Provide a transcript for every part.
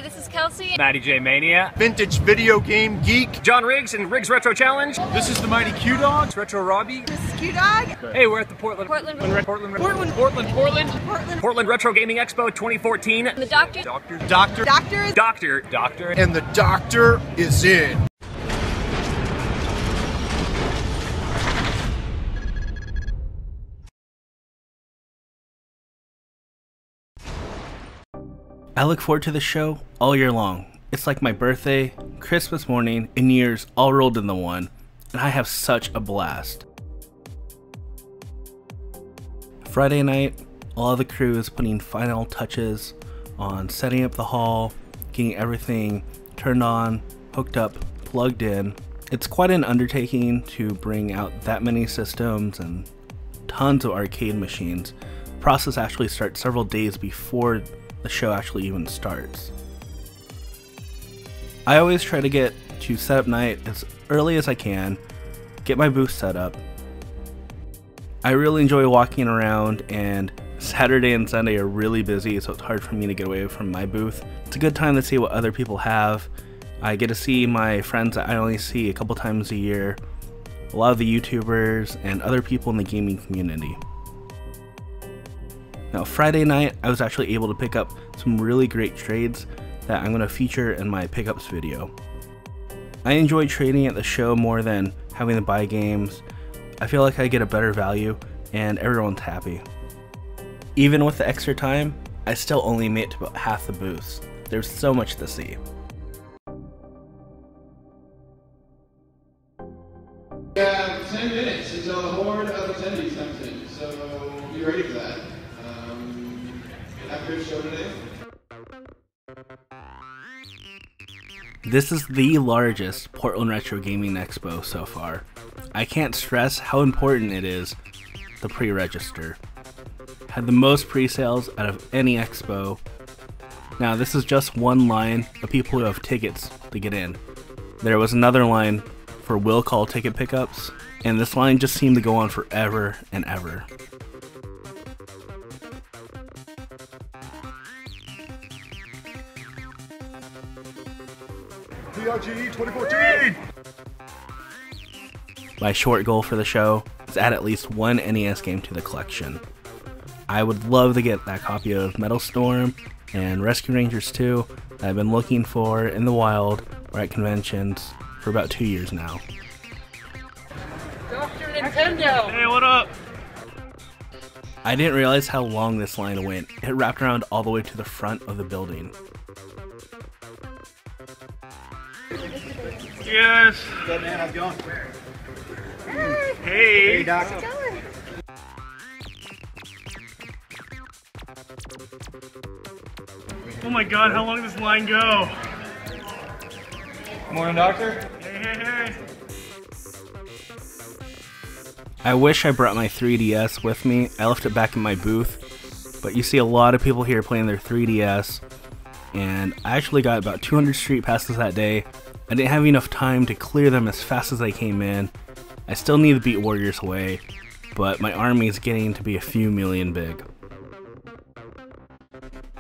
Hey, this is Kelsey. Mattyjmania. VintageVideoGameGeek. Geek. John Riggs and Riggs Retro Challenge. This is the MightyQDawg. Retro Robbie. This is QDawg. Hey, we're at the Portland Retro Gaming Expo 2014. The doctor. Doctor. And the doctor is in. I look forward to the show all year long. It's like my birthday, Christmas morning, and New Year's all rolled into one, and I have such a blast. Friday night, all of the crew is putting final touches on setting up the hall, getting everything turned on, hooked up, plugged in. It's quite an undertaking to bring out that many systems and tons of arcade machines. The process actually starts several days before the show actually even starts. I always try to get to setup night as early as I can, get my booth set up. I really enjoy walking around, and Saturday and Sunday are really busy, so it's hard for me to get away from my booth. It's a good time to see what other people have. I get to see my friends that I only see a couple times a year, a lot of the YouTubers, and other people in the gaming community. Now, Friday night, I was actually able to pick up some really great trades that I'm going to feature in my pickups video. I enjoy trading at the show more than having to buy games. I feel like I get a better value and everyone's happy. Even with the extra time, I still only made it to about half the booths. There's so much to see. We have 10 minutes until the horde of attendees comes in, so be ready for that. Have a good show today. This is the largest Portland Retro Gaming Expo so far. I can't stress how important it is to pre-register. Had the most pre-sales out of any expo. Now, this is just one line of people who have tickets to get in. There was another line for will call ticket pickups, and this line just seemed to go on forever and ever. PRGE 2014! My short goal for the show is to add at least one NES game to the collection. I would love to get that copy of Metal Storm and Rescue Rangers 2 that I've been looking for in the wild or at conventions for about 2 years now. Dr. Nintendo. Hey, what up? I didn't realize how long this line went. It wrapped around all the way to the front of the building. Yes. Good man, how's it going? Hey. Hey, Doc. How's it going? Oh my God, how long does this line go? Morning, Doctor. Hey. I wish I brought my 3DS with me. I left it back in my booth, but you see a lot of people here playing their 3DS, and I actually got about 200 street passes that day. I didn't have enough time to clear them as fast as they came in. I still need to beat Warriors away, but my army is getting to be a few million big.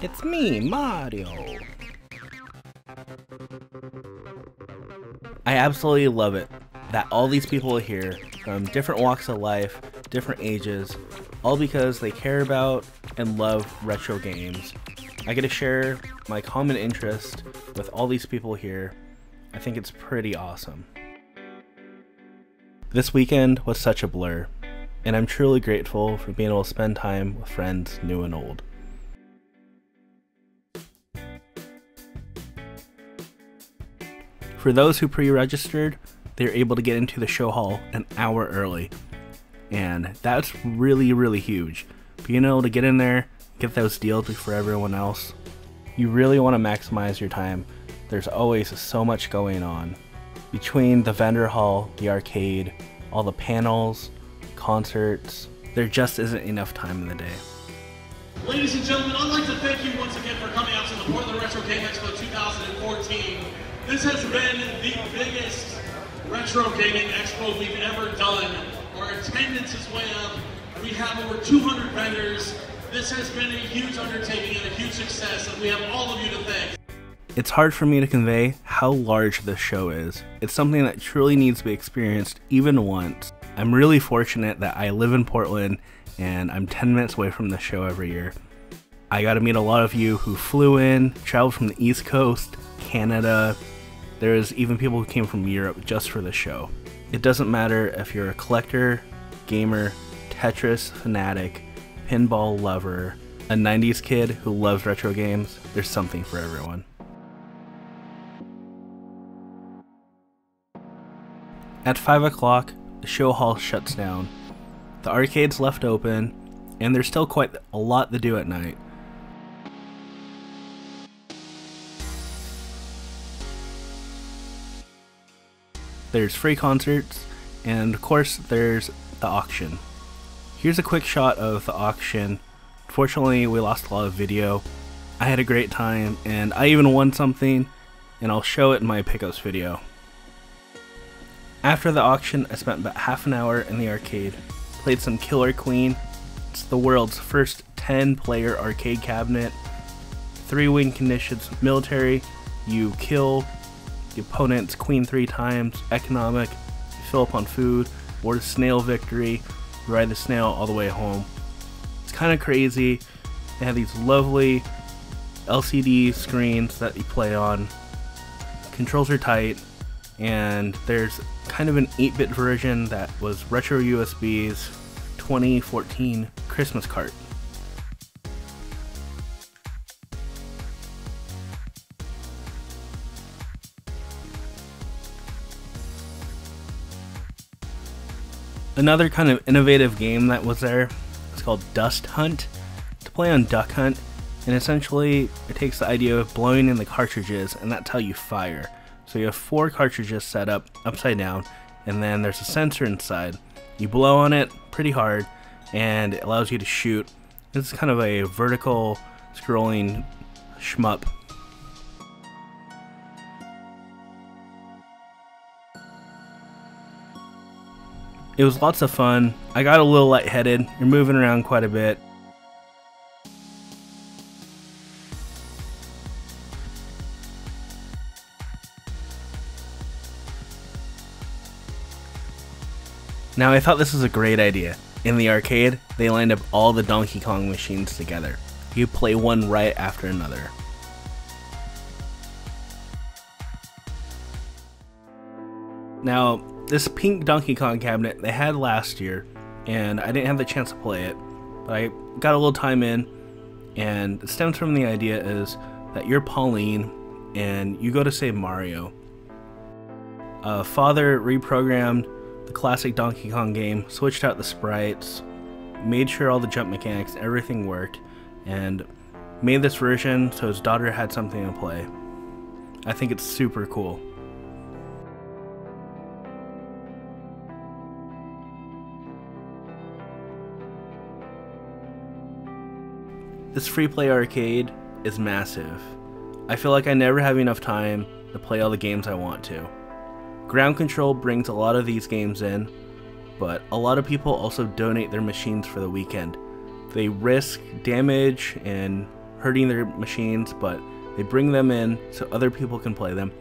It's me, Mario! I absolutely love it that all these people are here from different walks of life, different ages, all because they care about and love retro games. I get to share my common interest with all these people here. I think it's pretty awesome. This weekend was such a blur, and I'm truly grateful for being able to spend time with friends new and old. For those who pre-registered, they were able to get into the show hall an hour early, and that's really huge. Being able to get in there, get those deals before everyone else, you really want to maximize your time. There's always so much going on. Between the vendor hall, the arcade, all the panels, concerts, there just isn't enough time in the day. Ladies and gentlemen, I'd like to thank you once again for coming out to the Portland Retro Game Expo 2014. This has been the biggest retro gaming expo we've ever done. Our attendance is way up. We have over 200 vendors. This has been a huge undertaking and a huge success, and we have all of you to thank. It's hard for me to convey how large this show is. It's something that truly needs to be experienced even once. I'm really fortunate that I live in Portland and I'm 10 minutes away from the show every year. I got to meet a lot of you who flew in, traveled from the East Coast, Canada. There's even people who came from Europe just for the show. It doesn't matter if you're a collector, gamer, Tetris fanatic, pinball lover, a 90s kid who loves retro games, there's something for everyone. At 5 o'clock, the show hall shuts down. The arcade's left open, and there's still quite a lot to do at night. There's free concerts, and of course there's the auction. Here's a quick shot of the auction. Unfortunately, we lost a lot of video. I had a great time, and I even won something, and I'll show it in my pickups video. After the auction, I spent about half an hour in the arcade, played some Killer Queen. It's the world's first 10-player arcade cabinet. 3 win conditions: military, you kill the opponent's queen 3 times; economic, you fill up on food; or the snail victory, you ride the snail all the way home. It's kind of crazy. They have these lovely LCD screens that you play on. Controls are tight, and there's kind of an 8-bit version that was Retro USB's 2014 Christmas cart. Another kind of innovative game that was there is called Dust Hunt. To play on Duck Hunt, and essentially it takes the idea of blowing in the cartridges, and that's how you fire. So you have 4 cartridges set up upside down, and then there's a sensor inside. You blow on it pretty hard, and it allows you to shoot. This is kind of a vertical scrolling shmup. It was lots of fun. I got a little lightheaded. You're moving around quite a bit. Now, I thought this was a great idea. In the arcade, they lined up all the Donkey Kong machines together. You play one right after another. Now, this pink Donkey Kong cabinet they had last year, and I didn't have the chance to play it, but I got a little time in, and it stems from the idea is that you're Pauline, and you go to save Mario. Father reprogrammed the classic Donkey Kong game, switched out the sprites, made sure all the jump mechanics, everything worked, and made this version so his daughter had something to play. I think it's super cool. This free play arcade is massive. I feel like I never have enough time to play all the games I want to. Ground Control brings a lot of these games in, but a lot of people also donate their machines for the weekend. They risk damage and hurting their machines, but they bring them in so other people can play them,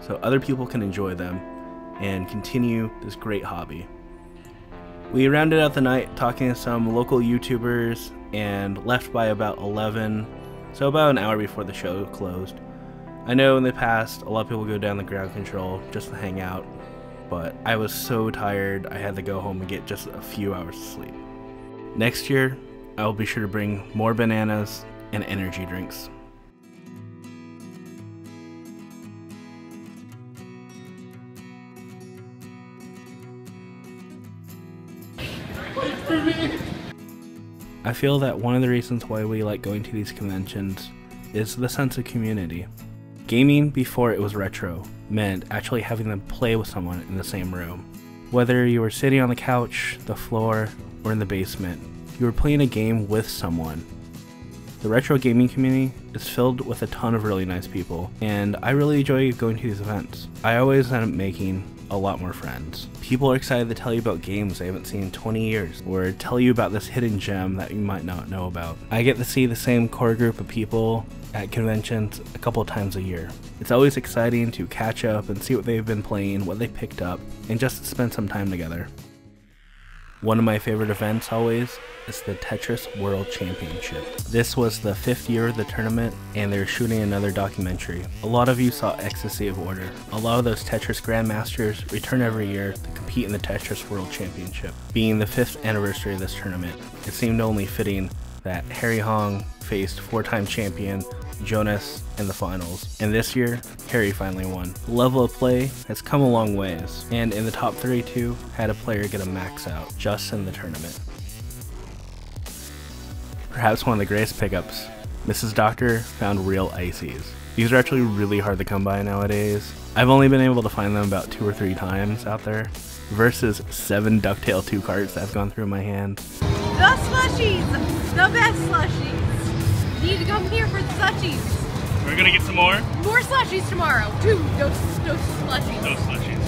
so other people can enjoy them, and continue this great hobby. We rounded out the night talking to some local YouTubers and left by about 11, so about an hour before the show closed. I know in the past a lot of people go down the Ground Control just to hang out, but I was so tired I had to go home and get just a few hours of sleep. Next year, I will be sure to bring more bananas and energy drinks. I feel that one of the reasons why we like going to these conventions is the sense of community. Gaming before it was retro meant actually having them play with someone in the same room. Whether you were sitting on the couch, the floor, or in the basement, you were playing a game with someone. The retro gaming community is filled with a ton of really nice people, and I really enjoy going to these events. I always end up making a lot more friends. People are excited to tell you about games they haven't seen in 20 years, or tell you about this hidden gem that you might not know about. I get to see the same core group of people at conventions a couple times a year. It's always exciting to catch up and see what they've been playing, what they picked up, and just to spend some time together. One of my favorite events always is the Tetris World Championship. This was the 5th year of the tournament, and they're shooting another documentary. A lot of you saw Ecstasy of Order. A lot of those Tetris Grandmasters return every year to compete in the Tetris World Championship. Being the 5th anniversary of this tournament, it seemed only fitting that Harry Hong faced 4-time champion Jonas in the finals, and this year Harry finally won. The level of play has come a long ways, and in the top 32 had a player get a max out just in the tournament. Perhaps one of the greatest pickups, Mrs. Doctor found real ices. These are actually really hard to come by nowadays. I've only been able to find them about 2 or 3 times out there, versus 7 DuckTale 2 carts that have gone through my hand. The slushies! The best slushies! You need to come here for the slushies. We're gonna get some more? More slushies tomorrow. 2 those slushies. Those slushies.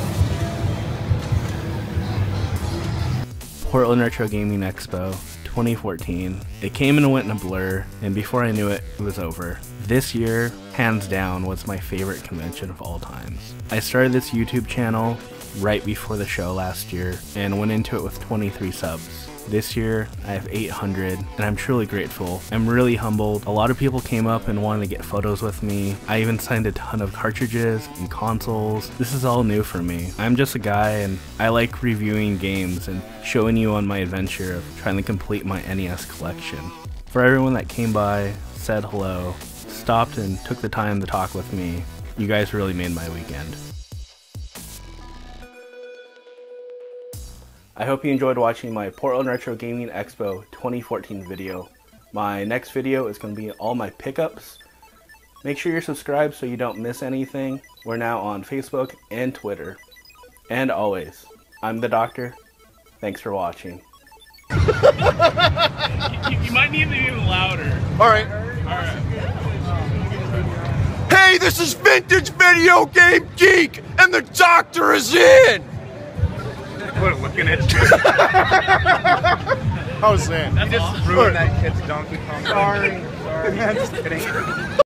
Portland Retro Gaming Expo 2014. It came and went in a blur, and before I knew it, it was over. This year, hands down, was my favorite convention of all times. I started this YouTube channel right before the show last year, and went into it with 23 subs. This year, I have 800, and I'm truly grateful. I'm really humbled. A lot of people came up and wanted to get photos with me. I even signed a ton of cartridges and consoles. This is all new for me. I'm just a guy, and I like reviewing games and showing you on my adventure of trying to complete my NES collection. For everyone that came by, said hello, stopped and took the time to talk with me, you guys really made my weekend. I hope you enjoyed watching my Portland Retro Gaming Expo 2014 video. My next video is going to be all my pickups. Make sure you're subscribed so you don't miss anything. We're now on Facebook and Twitter. And always, I'm the Doctor. Thanks for watching. You might need to be even louder. Alright. Alright. Hey, this is VintageVideoGameGeek, and the Doctor is in! What, looking at you? How was that? That's You just awesome. ruined that kid's Donkey Kong. Sorry. Man, just kidding.